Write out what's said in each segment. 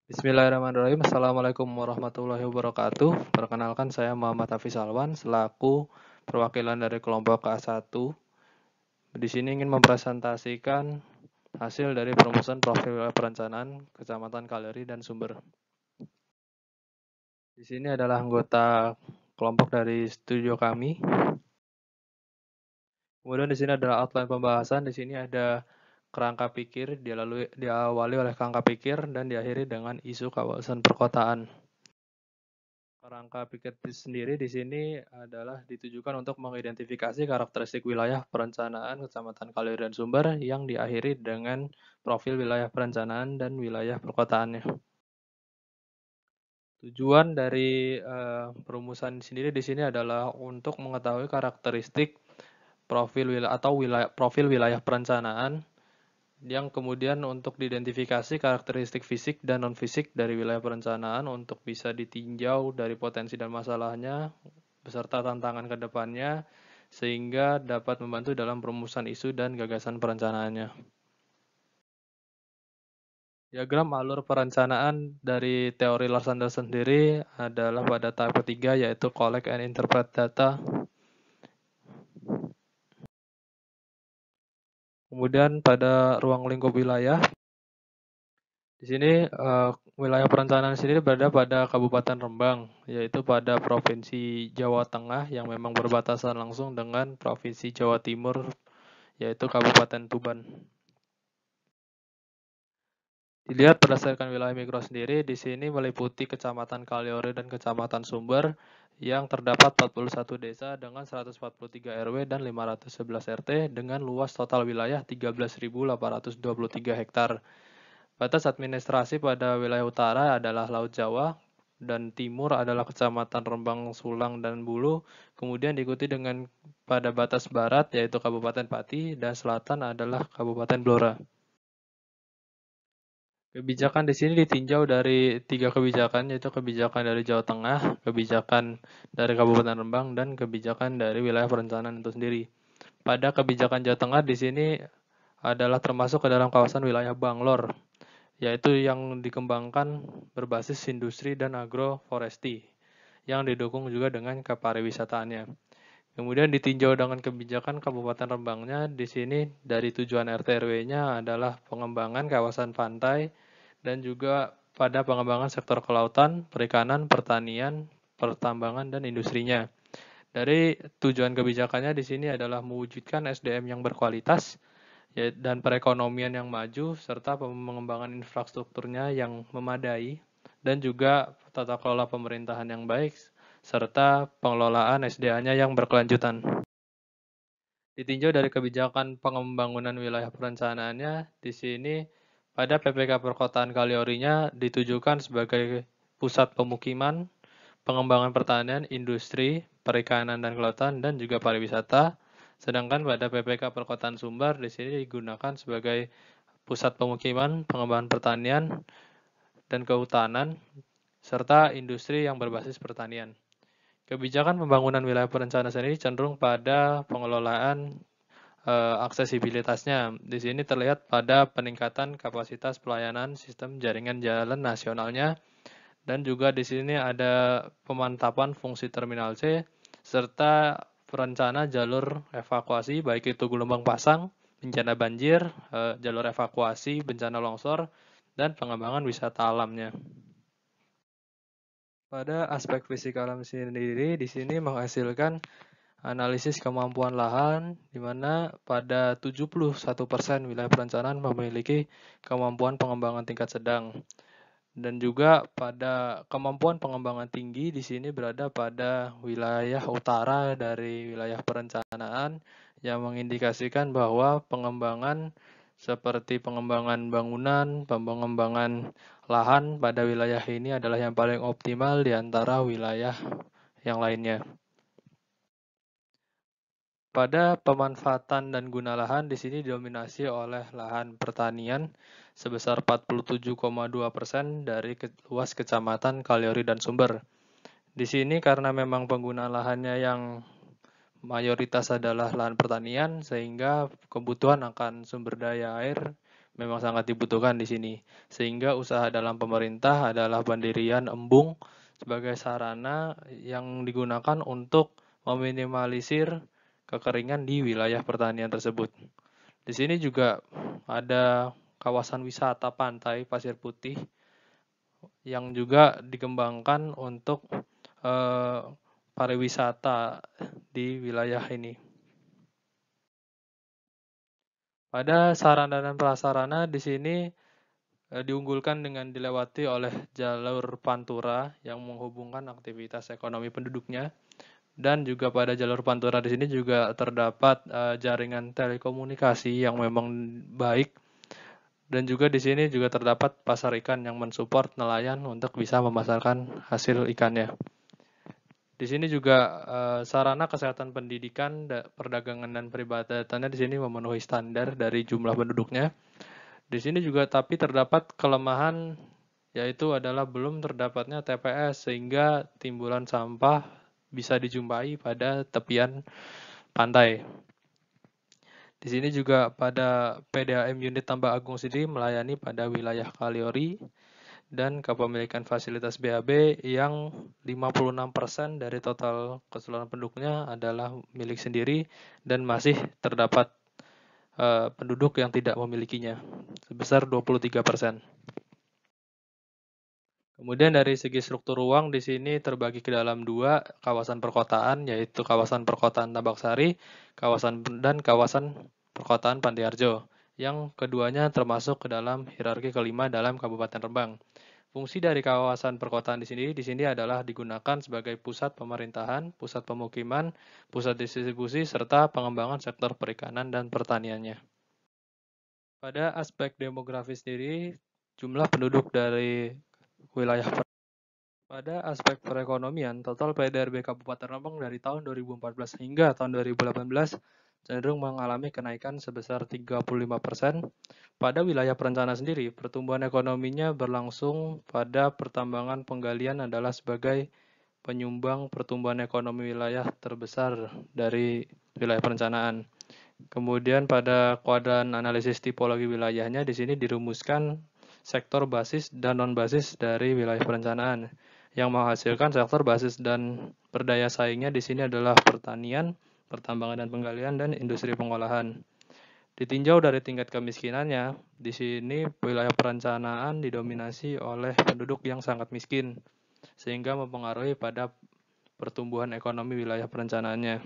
Bismillahirrahmanirrahim. Assalamualaikum warahmatullahi wabarakatuh. Perkenalkan saya Muhammad Hafiz Alwan selaku perwakilan dari kelompok A1. Di sini ingin mempresentasikan hasil dari perumusan profil perencanaan Kecamatan Kaleri dan Sumber. Di sini adalah anggota kelompok dari studio kami. Kemudian di sini adalah outline pembahasan. Di sini ada kerangka pikir, diawali oleh kerangka pikir dan diakhiri dengan isu kawasan perkotaan. Kerangka pikir sendiri di sini adalah ditujukan untuk mengidentifikasi karakteristik wilayah perencanaan Kecamatan Kaleri dan Sumber yang diakhiri dengan profil wilayah perencanaan dan wilayah perkotaannya. Tujuan dari perumusan sendiri di sini adalah untuk mengetahui karakteristik profil wilayah perencanaan yang kemudian untuk diidentifikasi karakteristik fisik dan non-fisik dari wilayah perencanaan untuk bisa ditinjau dari potensi dan masalahnya beserta tantangan ke depannya sehingga dapat membantu dalam perumusan isu dan gagasan perencanaannya. Diagram alur perencanaan dari teori Lars-Andersen sendiri adalah pada tahap ketiga yaitu collect and interpret data. Kemudian pada ruang lingkup wilayah, di sini wilayah perencanaan sendiri berada pada Kabupaten Rembang, yaitu pada Provinsi Jawa Tengah yang memang berbatasan langsung dengan Provinsi Jawa Timur, yaitu Kabupaten Tuban. Dilihat berdasarkan wilayah mikro sendiri, di sini meliputi Kecamatan Kaliori dan Kecamatan Sumber yang terdapat 41 desa dengan 143 RW dan 511 RT dengan luas total wilayah 13.823 hektar. Batas administrasi pada wilayah utara adalah Laut Jawa dan timur adalah Kecamatan Rembang, Sulang, dan Bulu. Kemudian diikuti dengan pada batas barat yaitu Kabupaten Pati dan selatan adalah Kabupaten Blora. Kebijakan di sini ditinjau dari 3 kebijakan, yaitu kebijakan dari Jawa Tengah, kebijakan dari Kabupaten Rembang, dan kebijakan dari wilayah perencanaan itu sendiri. Pada kebijakan Jawa Tengah di sini adalah termasuk ke dalam kawasan wilayah Banglor, yaitu yang dikembangkan berbasis industri dan agroforestry, yang didukung juga dengan kepariwisataannya. Kemudian ditinjau dengan kebijakan Kabupaten Rembangnya, di sini dari tujuan RT RW-nya adalah pengembangan kawasan pantai, dan juga pada pengembangan sektor kelautan, perikanan, pertanian, pertambangan, dan industrinya. Dari tujuan kebijakannya di sini adalah mewujudkan SDM yang berkualitas dan perekonomian yang maju, serta pengembangan infrastrukturnya yang memadai, dan juga tata kelola pemerintahan yang baik, serta pengelolaan SDA-nya yang berkelanjutan. Ditinjau dari kebijakan pengembangan wilayah perencanaannya, di sini pada PPK Perkotaan Kaliorinya ditujukan sebagai pusat pemukiman, pengembangan pertanian, industri, perikanan dan kelautan, dan juga pariwisata. Sedangkan pada PPK Perkotaan Sumber di sini digunakan sebagai pusat pemukiman, pengembangan pertanian dan kehutanan, serta industri yang berbasis pertanian. Kebijakan pembangunan wilayah perencanaan sendiri cenderung pada pengelolaan aksesibilitasnya. Di sini terlihat pada peningkatan kapasitas pelayanan sistem jaringan jalan nasionalnya, dan juga di sini ada pemantapan fungsi Terminal C serta perencana jalur evakuasi baik itu gelombang pasang, bencana banjir, jalur evakuasi, bencana longsor, dan pengembangan wisata alamnya. Pada aspek fisik alam sendiri, di sini menghasilkan analisis kemampuan lahan, di mana pada 71% wilayah perencanaan memiliki kemampuan pengembangan tingkat sedang. Dan juga pada kemampuan pengembangan tinggi di sini berada pada wilayah utara dari wilayah perencanaan yang mengindikasikan bahwa pengembangan seperti pengembangan bangunan, pengembangan lahan pada wilayah ini adalah yang paling optimal di antara wilayah yang lainnya. Pada pemanfaatan dan guna lahan di sini didominasi oleh lahan pertanian sebesar 47,2% dari luas Kecamatan Kaliori dan Sumber. Di sini karena memang penggunaan lahannya yang mayoritas adalah lahan pertanian sehingga kebutuhan akan sumber daya air memang sangat dibutuhkan di sini. Sehingga usaha dalam pemerintah adalah pendirian embung sebagai sarana yang digunakan untuk meminimalisir kekeringan di wilayah pertanian tersebut. Di sini juga ada kawasan wisata pantai Pasir Putih yang juga dikembangkan untuk eh, pariwisata di wilayah ini. Pada sarana dan prasarana di sini diunggulkan dengan dilewati oleh jalur pantura yang menghubungkan aktivitas ekonomi penduduknya, dan juga pada jalur pantura di sini juga terdapat jaringan telekomunikasi yang memang baik, dan juga di sini juga terdapat pasar ikan yang mensupport nelayan untuk bisa memasarkan hasil ikannya. Di sini juga sarana kesehatan pendidikan, perdagangan dan peribadatannya di sini memenuhi standar dari jumlah penduduknya. Di sini juga tapi terdapat kelemahan, yaitu adalah belum terdapatnya TPS sehingga timbulan sampah bisa dijumpai pada tepian pantai. Di sini juga pada PDAM unit Tambak Agung sendiri melayani pada wilayah Kaliori dan kepemilikan fasilitas BAB yang 56% dari total keseluruhan penduduknya adalah milik sendiri dan masih terdapat penduduk yang tidak memilikinya sebesar 23%. Kemudian dari segi struktur ruang di sini terbagi ke dalam dua kawasan perkotaan, yaitu kawasan perkotaan Tambaksari dan kawasan perkotaan Pantiarjo, yang keduanya termasuk ke dalam hierarki kelima dalam Kabupaten Rembang. Fungsi dari kawasan perkotaan di sini adalah digunakan sebagai pusat pemerintahan, pusat pemukiman, pusat distribusi, serta pengembangan sektor perikanan dan pertaniannya. Pada aspek demografi sendiri, jumlah penduduk dari wilayah pada aspek perekonomian, total PDRB Kabupaten Rembang dari tahun 2014 hingga tahun 2018 cenderung mengalami kenaikan sebesar 35%. Pada wilayah perencanaan sendiri, pertumbuhan ekonominya berlangsung pada pertambangan penggalian adalah sebagai penyumbang pertumbuhan ekonomi wilayah terbesar dari wilayah perencanaan. Kemudian pada kuadran analisis tipologi wilayahnya di sini dirumuskan sektor basis dan non-basis dari wilayah perencanaan. Yang menghasilkan sektor basis dan berdaya saingnya di sini adalah pertanian, pertambangan dan penggalian, dan industri pengolahan. Ditinjau dari tingkat kemiskinannya, di sini wilayah perencanaan didominasi oleh penduduk yang sangat miskin, sehingga mempengaruhi pada pertumbuhan ekonomi wilayah perencanaannya.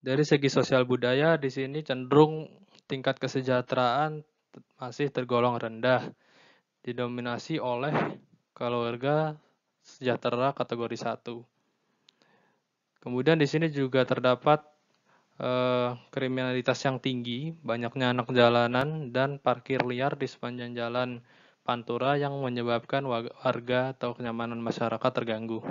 Dari segi sosial budaya, di sini cenderung tingkat kesejahteraan masih tergolong rendah, didominasi oleh keluarga sejahtera kategori 1. Kemudian di sini juga terdapat kriminalitas yang tinggi, banyaknya anak jalanan, dan parkir liar di sepanjang jalan Pantura yang menyebabkan warga atau kenyamanan masyarakat terganggu.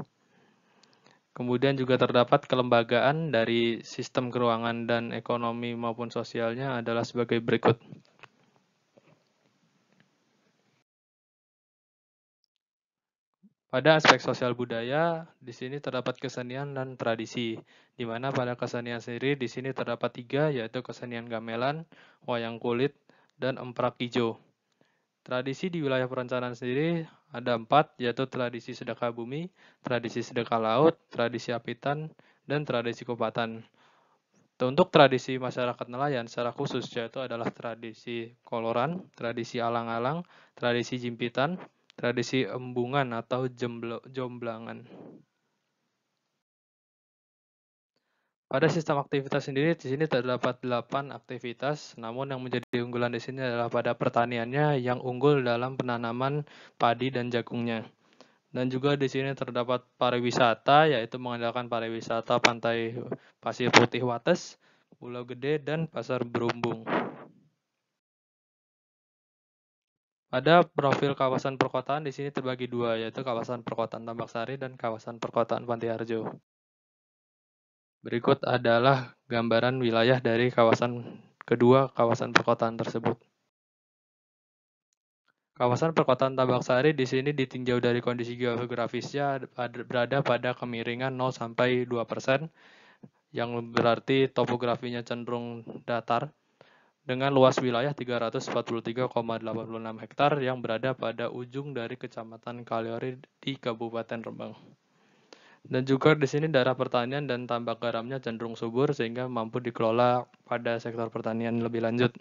Kemudian juga terdapat kelembagaan dari sistem keuangan dan ekonomi maupun sosialnya adalah sebagai berikut. Pada aspek sosial budaya, di sini terdapat kesenian dan tradisi, di mana pada kesenian sendiri di sini terdapat 3, yaitu kesenian gamelan, wayang kulit, dan emprak hijau. Tradisi di wilayah perencanaan sendiri ada 4, yaitu tradisi sedekah bumi, tradisi sedekah laut, tradisi apitan, dan tradisi kopatan. Untuk tradisi masyarakat nelayan secara khusus, yaitu adalah tradisi koloran, tradisi alang-alang, tradisi jimpitan, tradisi embungan atau jomblangan. Pada sistem aktivitas sendiri, di sini terdapat 8 aktivitas, namun yang menjadi unggulan di sini adalah pada pertaniannya yang unggul dalam penanaman padi dan jagungnya. Dan juga di sini terdapat pariwisata, yaitu mengandalkan pariwisata pantai Pasir Putih Wates, Pulau Gede, dan Pasar Berumbung. Ada profil kawasan perkotaan di sini terbagi 2, yaitu kawasan perkotaan Tambaksari dan kawasan perkotaan Pantiharjo. Berikut adalah gambaran wilayah dari kedua kawasan perkotaan tersebut. Kawasan perkotaan Tambaksari di sini ditinjau dari kondisi geografisnya berada pada kemiringan 0 sampai 2%, yang berarti topografinya cenderung datar. dengan luas wilayah 343,86 hektar yang berada pada ujung dari Kecamatan Kaliori di Kabupaten Rembang. Dan juga di sini daerah pertanian dan tambak garamnya cenderung subur sehingga mampu dikelola pada sektor pertanian lebih lanjut.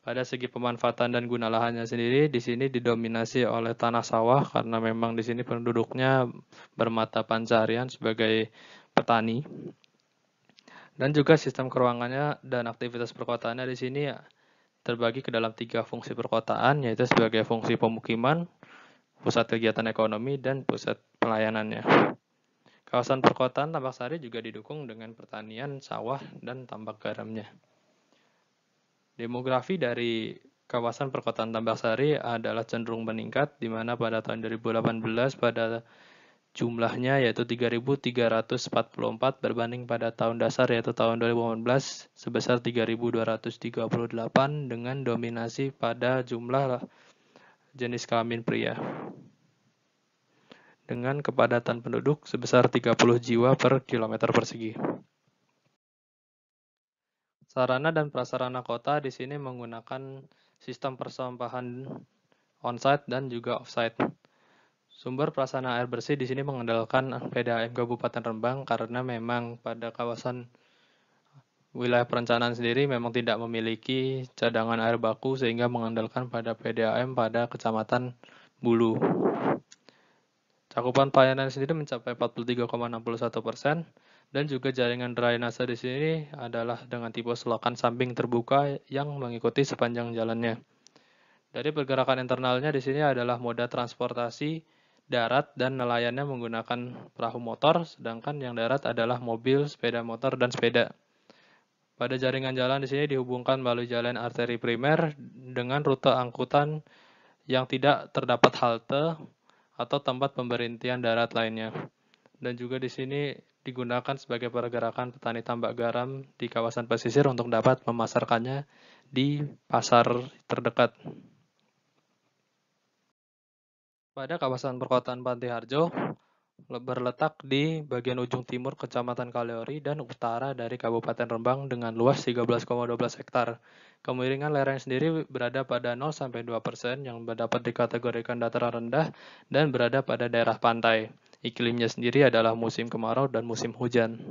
Pada segi pemanfaatan dan guna lahannya sendiri, di sini didominasi oleh tanah sawah karena memang di sini penduduknya bermata pencaharian sebagai petani. Dan juga sistem keruangannya dan aktivitas perkotaannya di sini terbagi ke dalam 3 fungsi perkotaan, yaitu sebagai fungsi pemukiman, pusat kegiatan ekonomi, dan pusat pelayanannya. Kawasan perkotaan Tambak Sari juga didukung dengan pertanian, sawah, dan tambak garamnya. Demografi dari kawasan perkotaan Tambak Sari adalah cenderung meningkat, di mana pada tahun 2018 pada jumlahnya yaitu 3.344 berbanding pada tahun dasar yaitu tahun 2018 sebesar 3.238 dengan dominasi pada jumlah jenis kelamin pria. Dengan kepadatan penduduk sebesar 30 jiwa per kilometer persegi. Sarana dan prasarana kota di sini menggunakan sistem persampahan on-site dan juga off-site. Sumber prasarana air bersih di sini mengandalkan PDAM Kabupaten Rembang karena memang pada kawasan wilayah perencanaan sendiri memang tidak memiliki cadangan air baku sehingga mengandalkan pada PDAM pada Kecamatan Bulu. Cakupan pelayanan sendiri mencapai 43,61%. Dan juga jaringan drainase di sini adalah dengan tipe selokan samping terbuka yang mengikuti sepanjang jalannya. Dari pergerakan internalnya di sini adalah moda transportasi darat dan nelayannya menggunakan perahu motor, sedangkan yang darat adalah mobil, sepeda motor, dan sepeda. Pada jaringan jalan di sini dihubungkan melalui jalan arteri primer dengan rute angkutan yang tidak terdapat halte atau tempat pemberhentian darat lainnya. Dan juga di sini digunakan sebagai pergerakan petani tambak garam di kawasan pesisir untuk dapat memasarkannya di pasar terdekat. Pada kawasan perkotaan Pantai Harjo, berletak di bagian ujung timur Kecamatan Kaliori dan utara dari Kabupaten Rembang dengan luas 13,12 hektar. Kemiringan lereng sendiri berada pada 0-2% yang dapat dikategorikan dataran rendah dan berada pada daerah pantai. Iklimnya sendiri adalah musim kemarau dan musim hujan.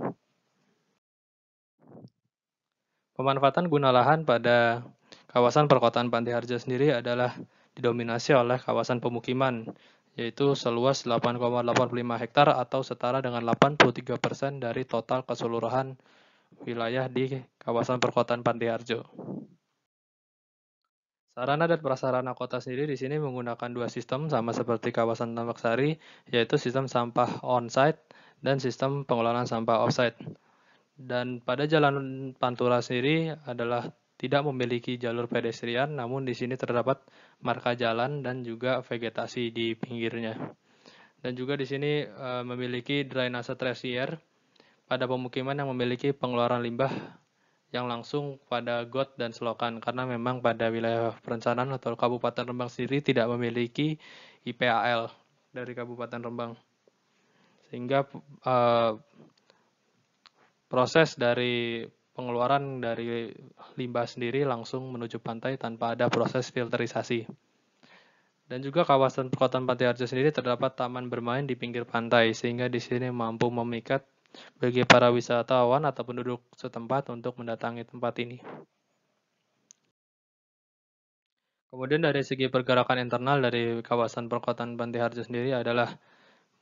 Pemanfaatan guna lahan pada kawasan perkotaan Pantai Harjo sendiri adalah didominasi oleh kawasan pemukiman, yaitu seluas 8,85 hektar atau setara dengan 83% dari total keseluruhan wilayah di kawasan perkotaan Pantai Harjo. Sarana dan prasarana kota sendiri di sini menggunakan 2 sistem sama seperti kawasan Tambak Sari, yaitu sistem sampah on-site dan sistem pengelolaan sampah off-site. Dan pada jalan Pantura sendiri adalah tidak memiliki jalur pedestrian, namun di sini terdapat marka jalan dan juga vegetasi di pinggirnya. Dan juga di sini memiliki drainase tersier pada pemukiman yang memiliki pengeluaran limbah yang langsung pada got dan selokan karena memang pada wilayah perencanaan atau Kabupaten Rembang sendiri tidak memiliki IPAL dari Kabupaten Rembang. Sehingga proses dari pengeluaran dari limbah sendiri langsung menuju pantai tanpa ada proses filterisasi. Dan juga kawasan perkotaan Pantai Harjo sendiri terdapat taman bermain di pinggir pantai, sehingga di sini mampu memikat bagi para wisatawan atau penduduk setempat untuk mendatangi tempat ini. Kemudian dari segi pergerakan internal dari kawasan perkotaan Pantai Harjo sendiri adalah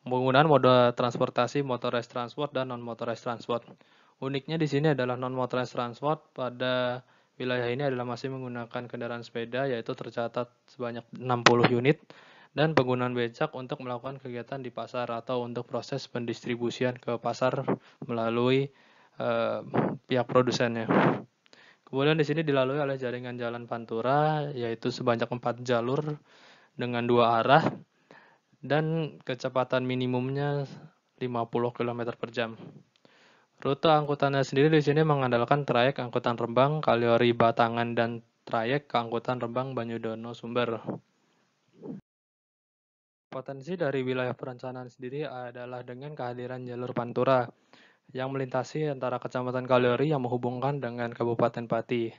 penggunaan moda transportasi motorized transport dan non-motorized transport. Uniknya di sini adalah non-motorized transport pada wilayah ini adalah masih menggunakan kendaraan sepeda, yaitu tercatat sebanyak 60 unit, dan penggunaan becak untuk melakukan kegiatan di pasar atau untuk proses pendistribusian ke pasar melalui pihak produsennya. Kemudian di sini dilalui oleh jaringan jalan Pantura, yaitu sebanyak 4 jalur dengan 2 arah, dan kecepatan minimumnya 50 km per jam. Rute angkutannya sendiri di sini mengandalkan trayek angkutan Rembang, Kaliori, Batangan, dan trayek angkutan Rembang, Banyudono, Sumber. Potensi dari wilayah perencanaan sendiri adalah dengan kehadiran jalur Pantura yang melintasi antara Kecamatan Kaliori yang menghubungkan dengan Kabupaten Pati.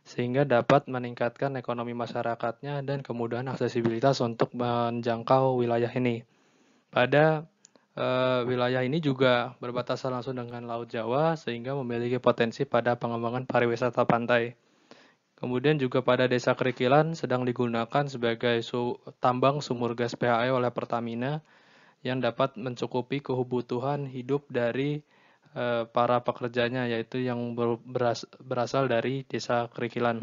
sehingga dapat meningkatkan ekonomi masyarakatnya dan kemudahan aksesibilitas untuk menjangkau wilayah ini. Pada wilayah ini juga berbatasan langsung dengan Laut Jawa, sehingga memiliki potensi pada pengembangan pariwisata pantai. Kemudian juga pada Desa Kerikilan sedang digunakan sebagai tambang sumur gas PHE oleh Pertamina yang dapat mencukupi kebutuhan hidup dari para pekerjanya, yaitu yang berasal dari Desa Kerikilan.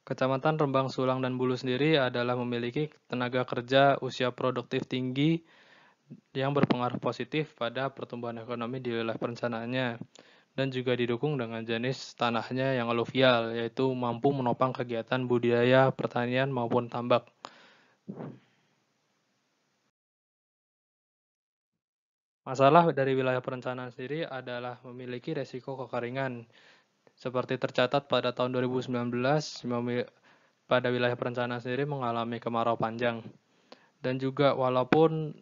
Kecamatan Rembang, Sulang, dan Bulu sendiri adalah memiliki tenaga kerja usia produktif tinggi yang berpengaruh positif pada pertumbuhan ekonomi di wilayah perencanaannya, dan juga didukung dengan jenis tanahnya yang aluvial, yaitu mampu menopang kegiatan budidaya, pertanian, maupun tambak. Masalah dari wilayah perencanaan sendiri adalah memiliki resiko kekeringan, seperti tercatat pada tahun 2019, pada wilayah perencanaan sendiri mengalami kemarau panjang. Dan juga walaupun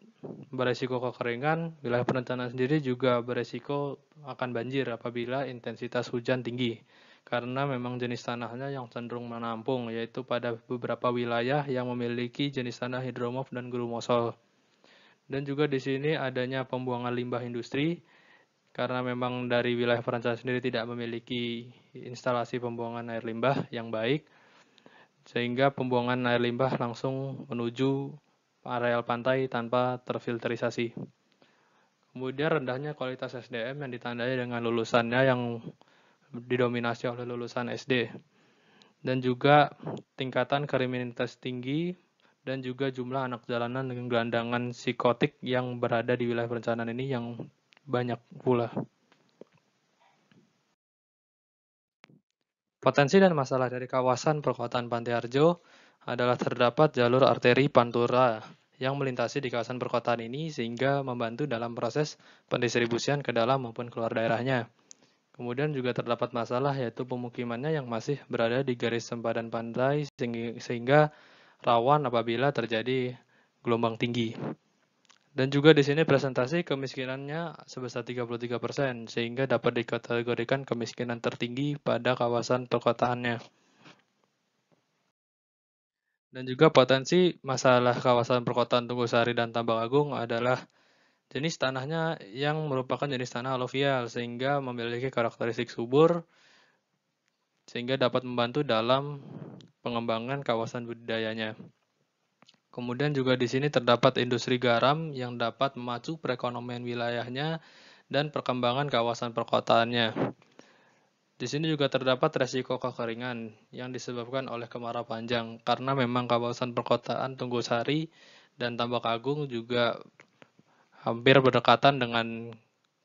beresiko kekeringan, wilayah perencanaan sendiri juga beresiko akan banjir apabila intensitas hujan tinggi. Karena memang jenis tanahnya yang cenderung menampung, yaitu pada beberapa wilayah yang memiliki jenis tanah hidromorf dan grumosol. Dan juga di sini adanya pembuangan limbah industri, karena memang dari wilayah perencanaan sendiri tidak memiliki instalasi pembuangan air limbah yang baik, sehingga pembuangan air limbah langsung menuju areal pantai tanpa terfilterisasi. Kemudian rendahnya kualitas SDM yang ditandai dengan lulusannya yang didominasi oleh lulusan SD. Dan juga tingkatan kriminalitas tinggi dan juga jumlah anak jalanan dengan gelandangan psikotik yang berada di wilayah perencanaan ini yang banyak pula. Potensi dan masalah dari kawasan perkotaan Pantai Harjo adalah terdapat jalur arteri Pantura yang melintasi di kawasan perkotaan ini sehingga membantu dalam proses pendistribusian ke dalam maupun keluar daerahnya. Kemudian juga terdapat masalah yaitu pemukimannya yang masih berada di garis sempadan pantai sehingga rawan apabila terjadi gelombang tinggi. Dan juga di sini presentasi kemiskinannya sebesar 33%, sehingga dapat dikategorikan kemiskinan tertinggi pada kawasan perkotaannya. Dan juga potensi masalah kawasan perkotaan Tunggu-Sari dan Tambak Agung adalah jenis tanahnya yang merupakan jenis tanah aluvial, sehingga memiliki karakteristik subur, sehingga dapat membantu dalam pengembangan kawasan budidayanya. Kemudian juga di sini terdapat industri garam yang dapat memacu perekonomian wilayahnya dan perkembangan kawasan perkotaannya. Di sini juga terdapat resiko kekeringan yang disebabkan oleh kemarau panjang, karena memang kawasan perkotaan Tunggusari dan Tambak Agung juga hampir berdekatan dengan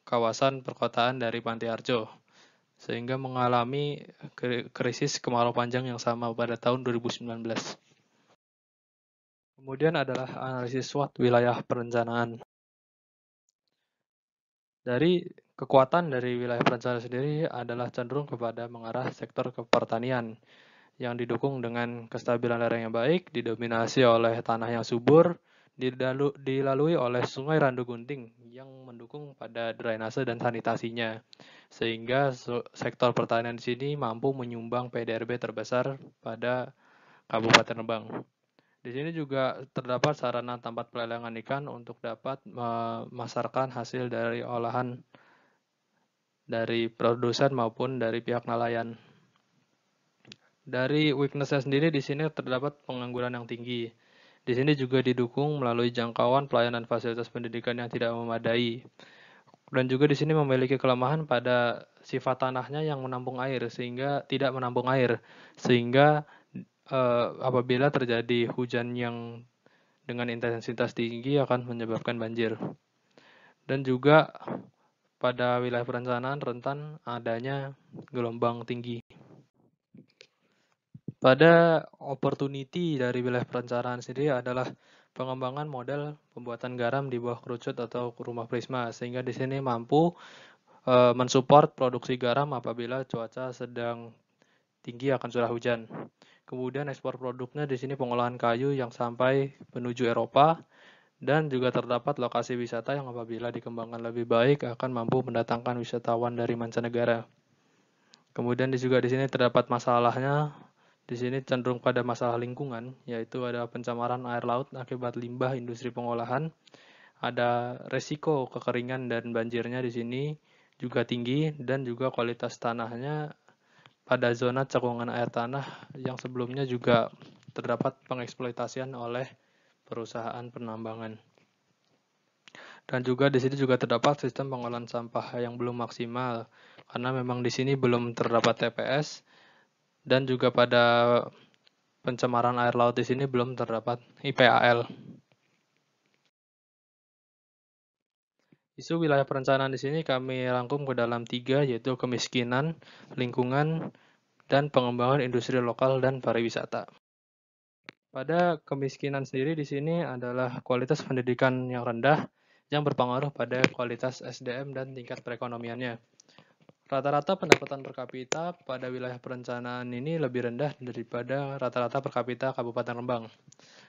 kawasan perkotaan dari Pantai Harjo, sehingga mengalami krisis kemarau panjang yang sama pada tahun 2019. Kemudian adalah analisis SWOT wilayah perencanaan. Dari kekuatan dari wilayah perencanaan sendiri adalah cenderung kepada mengarah sektor kepertanian yang didukung dengan kestabilan lereng yang baik, didominasi oleh tanah yang subur, dilalui oleh Sungai Randu Gunting yang mendukung pada drainase dan sanitasinya, sehingga sektor pertanian di sini mampu menyumbang PDRB terbesar pada Kabupaten Rembang. Di sini juga terdapat sarana tempat pelelangan ikan untuk dapat memasarkan hasil dari olahan dari produsen maupun dari pihak nelayan. Dari weakness-nya sendiri di sini terdapat pengangguran yang tinggi. Di sini juga didukung melalui jangkauan pelayanan fasilitas pendidikan yang tidak memadai. Dan juga di sini memiliki kelemahan pada sifat tanahnya yang menampung air sehingga tidak menampung air, sehingga apabila terjadi hujan yang dengan intensitas tinggi akan menyebabkan banjir. Dan juga pada wilayah perencanaan rentan adanya gelombang tinggi. Pada opportunity dari wilayah perencanaan sendiri adalah pengembangan model pembuatan garam di bawah kerucut atau rumah prisma, sehingga di sini mampu mensupport produksi garam apabila cuaca sedang tinggi akan curah hujan. Kemudian ekspor produknya di sini pengolahan kayu yang sampai menuju Eropa, dan juga terdapat lokasi wisata yang apabila dikembangkan lebih baik akan mampu mendatangkan wisatawan dari mancanegara. Kemudian juga di sini terdapat masalahnya, di sini cenderung pada masalah lingkungan, yaitu ada pencemaran air laut akibat limbah industri pengolahan, ada resiko kekeringan dan banjirnya di sini juga tinggi, dan juga kualitas tanahnya pada zona cekungan air tanah yang sebelumnya juga terdapat pengeksploitasian oleh perusahaan penambangan. Dan juga di sini juga terdapat sistem pengolahan sampah yang belum maksimal, karena memang di sini belum terdapat TPS, dan juga pada pencemaran air laut di sini belum terdapat IPAL. Isu wilayah perencanaan di sini kami rangkum ke dalam 3, yaitu kemiskinan, lingkungan, dan pengembangan industri lokal dan pariwisata. Pada kemiskinan sendiri di sini adalah kualitas pendidikan yang rendah yang berpengaruh pada kualitas SDM dan tingkat perekonomiannya. Rata-rata pendapatan per kapita pada wilayah perencanaan ini lebih rendah daripada rata-rata per kapita Kabupaten Rembang.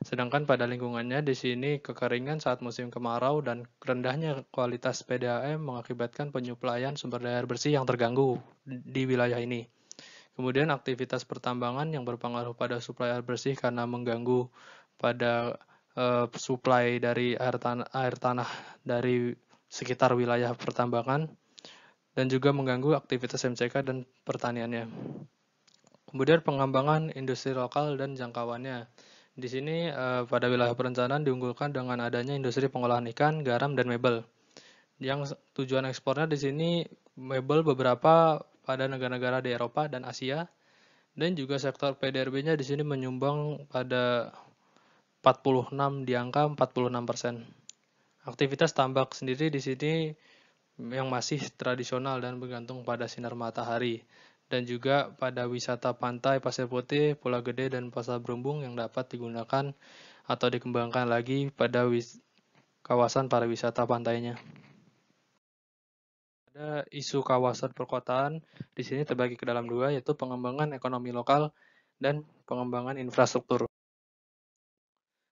Sedangkan pada lingkungannya di sini kekeringan saat musim kemarau dan rendahnya kualitas PDAM mengakibatkan penyuplaian sumber daya air bersih yang terganggu di wilayah ini. Kemudian aktivitas pertambangan yang berpengaruh pada suplai air bersih karena mengganggu pada suplai dari air tanah dari sekitar wilayah pertambangan, dan juga mengganggu aktivitas MCK dan pertaniannya. Kemudian pengembangan industri lokal dan jangkauannya. Di sini pada wilayah perencanaan diunggulkan dengan adanya industri pengolahan ikan, garam, dan mebel. Yang tujuan ekspornya di sini mebel beberapa pada negara-negara di Eropa dan Asia, dan juga sektor PDRB-nya di sini menyumbang pada 46 di angka 46%. Aktivitas tambak sendiri di sini yang masih tradisional dan bergantung pada sinar matahari, dan juga pada wisata pantai Pasir Putih, Pulau Gede, dan Pasar Berumbung yang dapat digunakan atau dikembangkan lagi pada kawasan pariwisata pantainya. Ada isu kawasan perkotaan, di sini terbagi ke dalam 2, yaitu pengembangan ekonomi lokal dan pengembangan infrastruktur.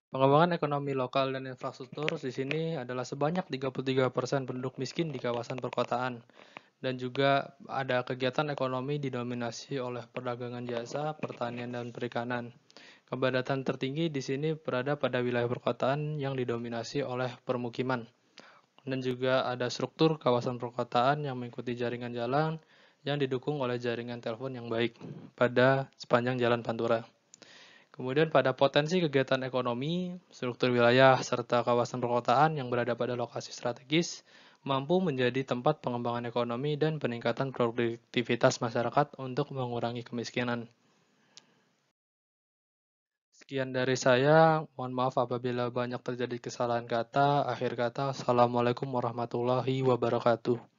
Pengembangan ekonomi lokal dan infrastruktur di sini adalah sebanyak 33% penduduk miskin di kawasan perkotaan. Dan juga ada kegiatan ekonomi didominasi oleh perdagangan jasa, pertanian, dan perikanan. Kepadatan tertinggi di sini berada pada wilayah perkotaan yang didominasi oleh permukiman. Dan juga ada struktur kawasan perkotaan yang mengikuti jaringan jalan yang didukung oleh jaringan telepon yang baik pada sepanjang Jalan Pantura. Kemudian pada potensi kegiatan ekonomi, struktur wilayah, serta kawasan perkotaan yang berada pada lokasi strategis, mampu menjadi tempat pengembangan ekonomi dan peningkatan produktivitas masyarakat untuk mengurangi kemiskinan. Sekian dari saya, mohon maaf apabila banyak terjadi kesalahan kata. Akhir kata, Assalamualaikum warahmatullahi wabarakatuh.